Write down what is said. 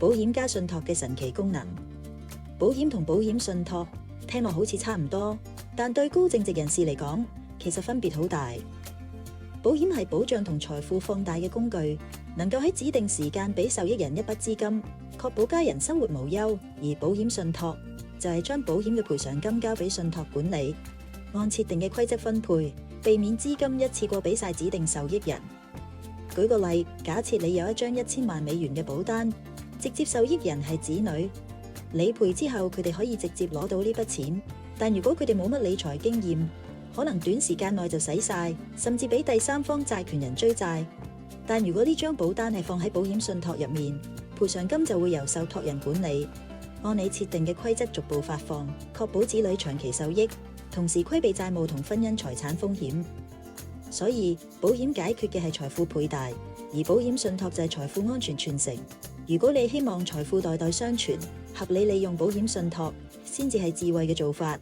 保險加信託嘅神奇功能。保險同保險信託聽落好似差唔多，但對高淨值人士嚟講，其實分別好大。保險係保障同財富放大嘅工具，能夠喺指定時間俾受益人一筆資金，確保家人生活無憂。而保險信託就係將保險嘅賠償金交俾信託管理，按設定嘅規則分配，避免資金一次過俾晒指定受益人。舉個例，假設你有一張1000萬美元嘅保單，直接受益人係子女，理賠之後佢哋可以直接攞到呢筆錢。但如果佢哋冇乜理財經驗，可能短時間內就使晒，甚至俾第三方債權人追債。但如果呢張保單係放喺保險信託入面，賠償金就會由受託人管理，按你設定嘅規則逐步發放，確保子女長期受益，同時規避債務同婚姻財產風險。所以保險解決嘅係財富倍大，而保險信託就係財富安全傳承。如果你希望財富代代相傳，合理利用保險信託先至係智慧嘅做法。